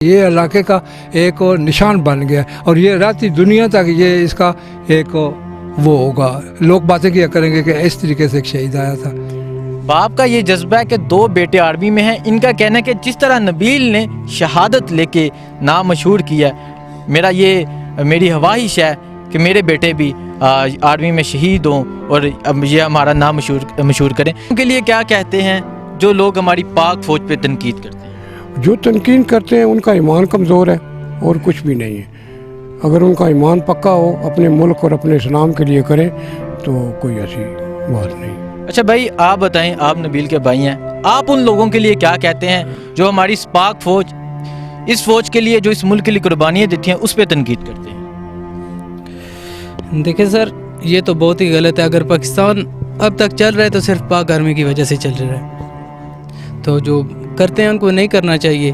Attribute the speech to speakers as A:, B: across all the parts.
A: یہ علاقے کا ایک نشان بن گیا اور یہ رہتی دنیا تک یہ اس کا ایک وہ ہوگا، لوگ باتیں کیا کریں گے کہ اس طریقے سے ایک شہید آیا تھا۔
B: باپ کا یہ جذبہ ہے کہ 2 بیٹے آرمی میں ہیں، ان کا کہنا ہے کہ جس طرح نبیل نے شہادت لے کے نام مشہور کیا ہے، میری خواہش ہے کہ میرے بیٹے بھی آرمی میں شہید ہوں اور یہ ہمارا نام مشہور کریں۔ ان کے لیے کیا کہتے ہیں جو لوگ ہماری پاک فوج پہ تنقید کرتے ہیں؟
C: جو تنقید کرتے ہیں ان کا ایمان کمزور ہے اور کچھ بھی نہیں ہے۔ اگر ان کا ایمان پکا ہو، اپنے ملک اور اپنے اسلام کے لیے کریں تو کوئی ایسی بات نہیں۔
B: اچھا بھائی، آپ بتائیں، آپ نبیل کے بھائی ہیں، آپ ان لوگوں کے لیے کیا کہتے ہیں جو ہماری پاک فوج، اس فوج کے لیے جو اس ملک کے لیے قربانیاں دیتی ہیں، اس پہ تنقید کرتے ہیں؟
D: دیکھیں سر، یہ تو بہت ہی غلط ہے۔ اگر پاکستان اب تک چل رہا ہے تو صرف پاک آرمی کی وجہ سے چل رہا ہے، تو جو کرتے ہیں ان کو نہیں کرنا چاہیے۔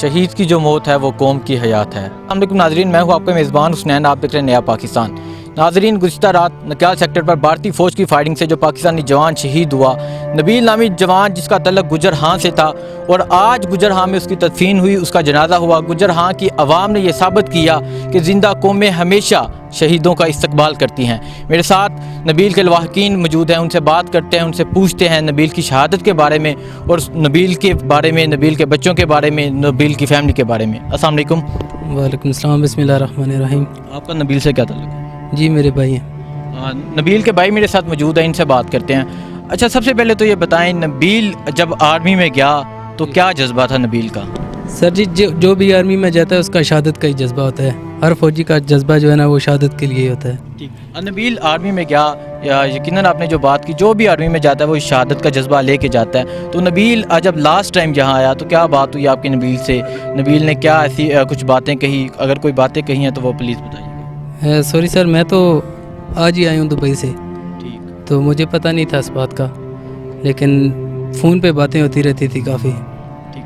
B: شہید کی جو موت ہے وہ قوم کی حیات ہے۔ السلام علیکم ناظرین، میں ہوں آپ کا میزبان حسنین، آپ دیکھ رہے ہیں نیا پاکستان۔ ناظرین، گزشتہ رات نکال سیکٹر پر بھارتی فوج کی فائرنگ سے جو پاکستانی جوان شہید ہوا، نبیل نامی جوان جس کا تعلق گجرہاں سے تھا، اور آج گجرہاں میں اس کی تدفین ہوئی، اس کا جنازہ ہوا۔ گجرہاں کی عوام نے یہ ثابت کیا کہ زندہ قومیں ہمیشہ شہیدوں کا استقبال کرتی ہیں۔ میرے ساتھ نبیل کے لواحقین موجود ہیں، ان سے بات کرتے ہیں، ان سے پوچھتے ہیں نبیل کی شہادت کے بارے میں اور نبیل کے بارے میں، نبیل کے بچوں کے بارے میں، نبیل کی فیملی کے بارے میں۔ السلام علیکم۔
D: وعلیکم السلام، بسم اللہ الرحمن الرحیم۔
B: آپ کا نبیل سے کیا تعلق ہے؟
D: جی میرے بھائی ہیں۔
B: نبیل کے بھائی میرے ساتھ موجود ہیں، ان سے بات کرتے ہیں۔ اچھا، سب سے پہلے تو یہ بتائیں، نبیل جب آرمی میں گیا تو کیا جذبہ تھا نبیل کا؟
D: سر جی، جو بھی آرمی میں جاتا ہے اس کا شہادت کا ہی جذبہ ہوتا ہے۔ ہر فوجی کا جذبہ جو ہے نا وہ شہادت کے لیے ہی ہوتا ہے۔
B: نبیل آرمی میں گیا، یقیناً آپ نے جو بات کی، جو بھی آرمی میں جاتا ہے وہ شہادت کا جذبہ لے کے جاتا ہے۔ تو نبیل جب لاسٹ ٹائم یہاں آیا تو کیا بات ہوئی آپ کی نبیل سے؟ نبیل نے کیا ایسی کچھ باتیں کہی؟ اگر کوئی باتیں کہی ہیں تو وہ پلیز بتائیے۔
D: سوری سر، میں تو آج ہی آئی ہوں دبئی سے،
B: ٹھیک،
D: تو مجھے پتہ نہیں تھا اس بات کا، لیکن فون پہ باتیں ہوتی رہتی تھی کافی۔
B: ٹھیک۔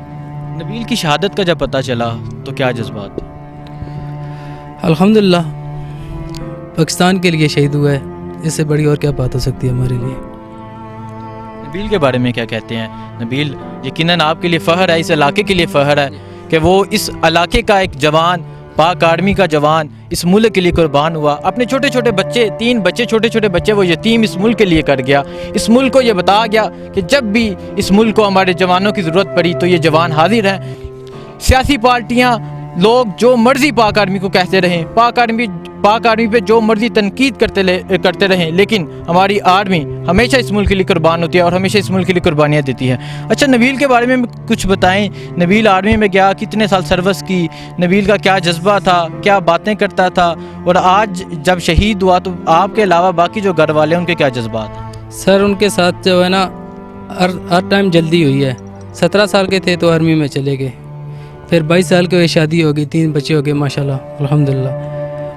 B: نبیل کی شہادت کا جب پتہ چلا تو کیا جذبات تھے؟
D: الحمدللہ پاکستان کے لیے شہید ہوا ہے، اس سے بڑی اور کیا بات ہو سکتی ہے ہمارے لیے۔
B: نبیل کے بارے میں کیا کہتے ہیں؟ نبیل یقیناً آپ کے لیے فخر ہے، اس علاقے کے لیے فخر ہے کہ وہ اس علاقے کا ایک جوان، پاک آرمی کا جوان اس ملک کے لیے قربان ہوا۔ اپنے چھوٹے چھوٹے بچے، 3 بچے، چھوٹے چھوٹے بچے وہ یتیم اس ملک کے لیے کر گیا۔ اس ملک کو یہ بتا گیا کہ جب بھی اس ملک کو ہمارے جوانوں کی ضرورت پڑی تو یہ جوان حاضر ہیں۔ سیاسی پارٹیاں، لوگ جو مرضی پاک آرمی کو کہتے رہیں، پاک آرمی پہ جو مرضی تنقید کرتے رہیں، لیکن ہماری آرمی ہمیشہ اس ملک کے لیے قربان ہوتی ہے اور ہمیشہ اس ملک کے لیے قربانیاں دیتی ہے۔ اچھا، نبیل کے بارے میں کچھ بتائیں۔ نبیل آرمی میں گیا، کتنے سال سروس کی، نبیل کا کیا جذبہ تھا، کیا باتیں کرتا تھا، اور آج جب شہید ہوا تو آپ کے علاوہ باقی جو گھر والے ہیں ان کے کیا جذبات ہیں؟
D: سر ان کے ساتھ جو ہے نا ہر ٹائم جلدی ہوئی ہے۔ 17 سال کے تھے تو آرمی میں چلے گئے، پھر 22 سال کے ہوئے شادی ہو گئی، 3 بچے ہو گئے ماشاءاللہ الحمدللہ،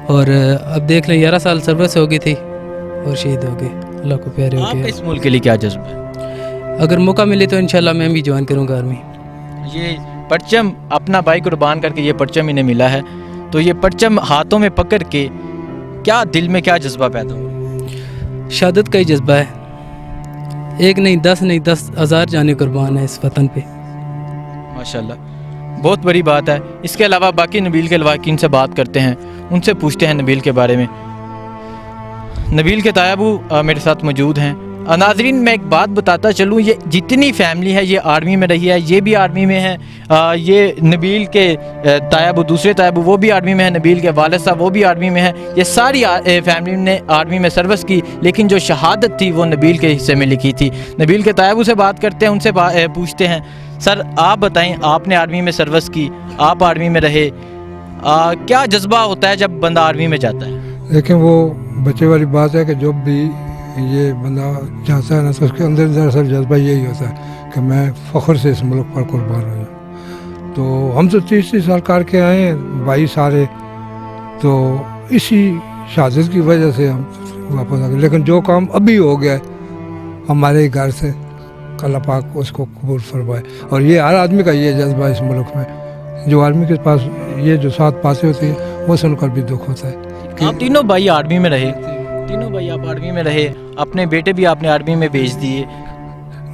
D: اور اب دیکھ لیں 11 سال سروس ہو گئی تھی اور شہید ہو گئے، اللہ کو پیارے ہو
B: آپ کا
D: گئے۔
B: اس ملک کے لیے کیا جذبہ ہے؟
D: اگر موقع ملے تو انشاءاللہ میں بھی جوائن کروں گا آرمی۔
B: یہ پرچم اپنا بھائی قربان کر کے یہ پرچم انہیں ملا ہے، تو یہ پرچم ہاتھوں میں پکڑ کے کیا دل میں کیا جذبہ پیدا ہوا؟
D: شہادت کا ہی جذبہ ہے، 1 نہیں 10 نہیں 10,000 جانیں قربان ہیں اس وطن پہ۔
B: ماشاءاللہ، بہت بڑی بات ہے۔ اس کے علاوہ باقی نبیل کے لواحقین سے بات کرتے ہیں، ان سے پوچھتے ہیں نبیل کے بارے میں۔ نبیل کے تایابو میرے ساتھ موجود ہیں۔ ناظرین، میں ایک بات بتاتا چلوں، یہ جتنی فیملی ہے یہ آرمی میں رہی ہے، یہ بھی آرمی میں ہے، یہ نبیل کے تایابو، دوسرے تایابو وہ بھی آرمی میں ہیں، نبیل کے والد صاحب وہ بھی آرمی میں ہیں، یہ ساری فیملی نے آرمی میں سروس کی، لیکن جو شہادت تھی وہ نبیل کے حصے میں لکھی تھی۔ نبیل کے تایابو سے بات کرتے ہیں، ان سے پوچھتے ہیں، سر آپ بتائیں، آپ نے آرمی میں سروس کی، آپ آرمی میں رہے، کیا جذبہ ہوتا ہے جب بندہ آرمی میں جاتا ہے؟
A: لیکن وہ بچے والی بات ہے کہ جب بھی یہ بندہ جاتا ہے نا تو اس کے اندر دراصل جذبہ یہی ہوتا ہے کہ میں فخر سے اس ملک پر قربان ہو جاؤں۔ تو ہم تو 30 سال کر کے آئے ہیں، بھائی سارے، تو اسی شہادت کی وجہ سے ہم واپس آ گئے۔ لیکن جو کام ابھی ہو گیا ہے ہمارے گھر سے، اللہ پاک اس کو قبول فرمائے۔ اور یہ ہر آدمی کا یہ جذبہ اس ملک میں، جو آدمی کے پاس یہ جو 7 باتیں ہوتی ہیں وہ سن کر بھی دکھ ہوتا ہے۔
B: آپ تینوں بھائی آرمی میں رہے، تینوں بھائی آپ آرمی میں رہے، اپنے بیٹے بھی آپ نے آرمی میں بھیج دیے.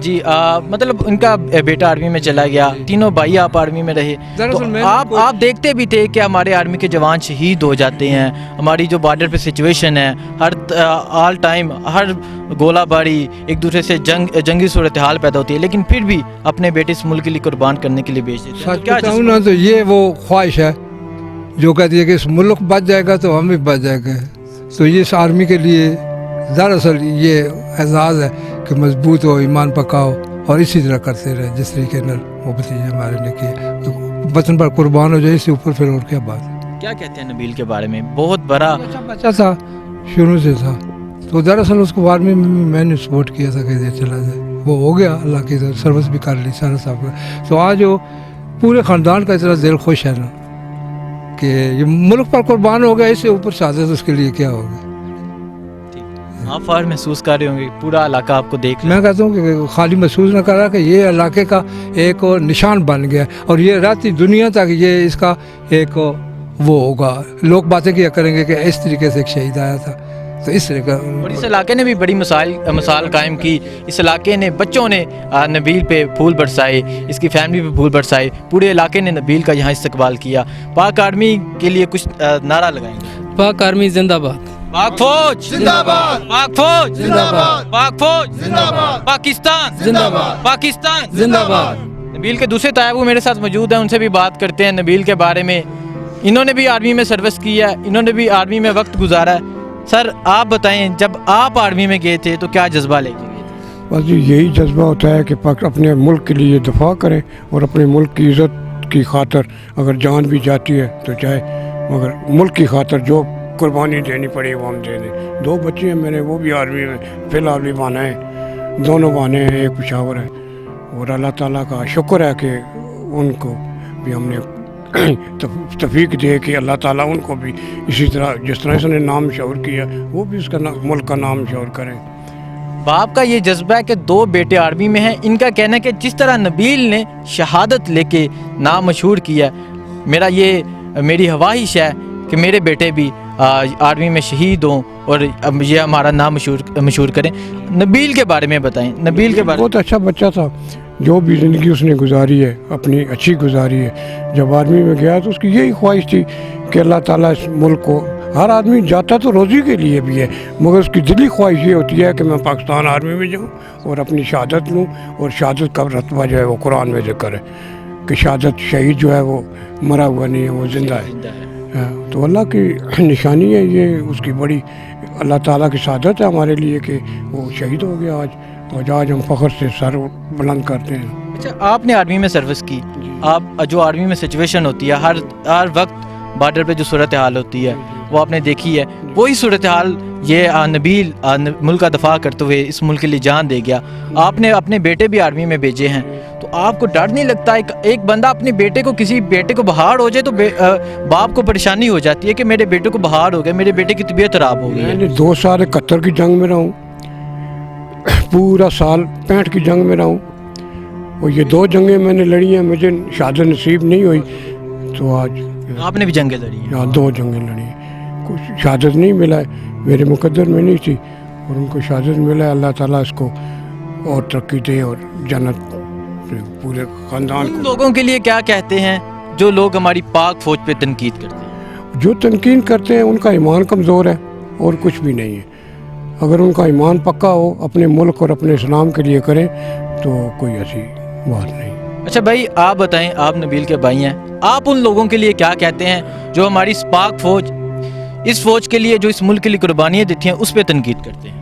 B: جی مطلب ان کا بیٹا آرمی میں چلا گیا, تینوں بھائی آپ آرمی میں رہے.
A: دراصل
B: تو
A: میں
B: آپ دیکھتے بھی تھے کہ ہمارے آرمی کے جوان شہید ہو جاتے ہیں, ہماری جو بارڈر پہ سچویشن ہے ہر آل ٹائم ہر گولہ باری ایک دوسرے سے جنگی صورتحال پیدا ہوتی ہے, لیکن پھر بھی اپنے بیٹے اس ملک کے لیے قربان کرنے کے لیے بھیج دیتے ہیں. تو
A: سچ
B: کیا
A: بتاؤں نا تو یہ وہ خواہش ہے جو کہتی ہے کہ اس ملک بچ جائے گا تو ہم بھی بچ جائیں گے. تو یہ اس آرمی کے لیے دراصل یہ اعزاز ہے کہ مضبوط ہو, ایمان پکا ہو, اور اسی طرح کرتے رہے جس طریقے سے وہ بھتیجے ہمارے نے کیے. تو وطن پر قربان ہو جائے, اس سے اوپر پھر اور کیا بات ہے.
B: کیا کہتے ہیں نبیل کے بارے میں؟ بہت بڑا
A: اچھا بچہ تھا, شروع سے تھا. تو دراصل اس کو آرمی میں نے سپورٹ کیا تھا کہ یہ چلا جائے. وہ ہو گیا, اللہ کی طرف سروس بھی کر لی سارا صاحب کا. تو آج وہ پورے خاندان کا اتنا دل خوش ہے نا کہ یہ ملک پر قربان ہو گیا, اس سے اوپر شہادت اس کے لیے کیا ہوگا.
B: آپ فخر محسوس کر رہے ہوں گے, پورا علاقہ آپ کو دیکھ
A: میں کہتا ہوں کہ خالی محسوس نہ کرا کہ یہ علاقے کا ایک نشان بن گیا, اور یہ رہتی دنیا تک یہ اس کا ایک وہ ہوگا. لوگ باتیں کیا کریں گے کہ اس طریقے سے ایک شہید آیا تھا. تو اس طرح کا
B: اور اس علاقے نے بھی بڑی مثال قائم کی. اس علاقے نے بچوں نے نبیل پہ پھول برسائے, اس کی فیملی پہ پھول برسائے. پورے علاقے نے نبیل کا یہاں استقبال کیا. پاک آرمی کے لیے کچھ نعرہ لگائیں گے.
D: پاک آرمی زندہ باد,
B: پاک فوج
E: زندہ باد,
B: پاک فوج
D: زندہ باد,
B: پاک فوج
E: زندہ باد,
B: پاکستان
D: زندہ باد,
B: پاکستان
D: زندہ باد.
B: نبیل کے دوسرے تائب میرے ساتھ موجود ہیں, ان سے بھی بات کرتے ہیں نبیل کے بارے میں. انہوں نے بھی آرمی میں سروس کی ہے, انہوں نے بھی آرمی میں وقت گزارا ہے. سر آپ بتائیں, جب آپ آرمی میں گئے تھے تو کیا جذبہ لے کے گئے تھے؟
C: بس یہی جذبہ ہوتا ہے کہ اپنے ملک کے لیے دفاع کریں, اور اپنے ملک کی عزت کی خاطر اگر جان بھی جاتی ہے تو چاہے, مگر ملک کی خاطر جو قربانی دینی پڑے وہ ہم دے دیں. 2 بچے ہیں میرے, وہ بھی آرمی میں فی الحال بھی بانا ہیں, دونوں بانے ہیں, ایک پشاور ہے. اور اللہ تعالیٰ کا شکر ہے کہ ان کو بھی ہم نے توفیق دے کہ اللہ تعالیٰ ان کو بھی اسی طرح جس طرح اس نے نام مشہور کیا وہ بھی اس کا ملک کا نام مشہور کریں.
B: باپ کا یہ جذبہ ہے کہ 2 بیٹے آرمی میں ہیں. ان کا کہنا ہے کہ جس طرح نبیل نے شہادت لے کے نام مشہور کیا, میری خواہش ہے کہ میرے بیٹے بھی آرمی میں شہید ہوں اور یہ ہمارا نام مشہور کریں. نبیل کے بارے میں بتائیں. نبیل کے بارے میں
C: بہت اچھا بچہ تھا, جو بھی زندگی اس نے گزاری ہے اپنی اچھی گزاری ہے. جب آرمی میں گیا تو اس کی یہی خواہش تھی کہ اللہ تعالیٰ اس ملک کو, ہر آدمی جاتا تو روزی کے لیے بھی ہے, مگر اس کی دلی خواہش یہ ہوتی ہے کہ میں پاکستان آرمی میں جاؤں اور اپنی شہادت لوں. اور شہادت کا رتبہ جو ہے وہ قرآن میں ذکر ہے کہ شہادت شہید جو ہے وہ مرا ہوا نہیں ہے, وہ زندہ ہے. تو اللہ کی نشانی ہے یہ, اس کی بڑی اللہ تعالیٰ کی سعادت ہے ہمارے لیے کہ وہ شہید ہو گیا آج, اور آج ہم فخر سے سر بلند کرتے ہیں.
B: اچھا, آپ نے آرمی میں سروس کی, آپ جو آرمی میں سچویشن ہوتی ہے ہر وقت بارڈر پہ جو صورتحال ہوتی ہے وہ آپ نے دیکھی ہے. وہی صورتحال یہ نبیل ملک کا دفاع کرتے ہوئے اس ملک کے لیے جان دے گیا. آپ نے اپنے بیٹے بھی آرمی میں بھیجے ہیں, تو آپ کو ڈر نہیں لگتا ایک بندہ اپنے کسی بیٹے کو بہار ہو جائے تو باپ کو پریشانی ہو جاتی ہے کہ میرے بیٹے کو بہار ہو گیا, میرے بیٹے کی طبیعت خراب ہو گئی ہے.
C: میں نے 2 سال 71 کی جنگ میں رہا ہوں, پورا سال 65 کی جنگ میں رہا ہوں, اور یہ 2 جنگیں میں نے لڑی ہیں, مجھے شہادت نصیب نہیں ہوئی. تو آج
B: آپ نے بھی جنگیں لڑی ہیں.
C: 2 جنگیں لڑی ہیں, کچھ شہادت نہیں ملا ہے, میرے مقدر میں نہیں تھی, اور ان کو شہادت ملا ہے. اللہ تعالیٰ اس کو اور ترقی دے اور جنت پورے خاندان
B: ان
C: کو.
B: لوگوں کے لیے کیا کہتے ہیں جو لوگ ہماری پاک فوج پہ تنقید کرتے ہیں؟
C: جو تنقید کرتے ہیں ان کا ایمان کمزور ہے اور کچھ بھی نہیں ہے. اگر ان کا ایمان پکا ہو, اپنے ملک اور اپنے اسلام کے لیے کریں تو کوئی ایسی بات نہیں.
B: اچھا بھائی, آپ بتائیں, آپ نبیل کے بھائی ہیں, آپ ان لوگوں کے لیے کیا کہتے ہیں جو ہماری پاک فوج, اس فوج کے لیے جو اس ملک کے لیے قربانیاں دیتی ہیں, اس پہ تنقید کرتے ہیں؟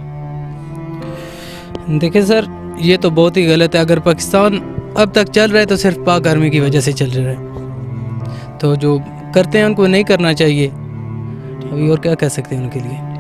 D: دیکھیں سر, یہ تو بہت ہی غلط ہے. اگر پاکستان اب تک چل رہا ہے تو صرف پاک آرمی کی وجہ سے چل رہا ہے, تو جو کرتے ہیں ان کو نہیں کرنا چاہیے. ابھی اور کیا کہہ سکتے ہیں ان کے لیے.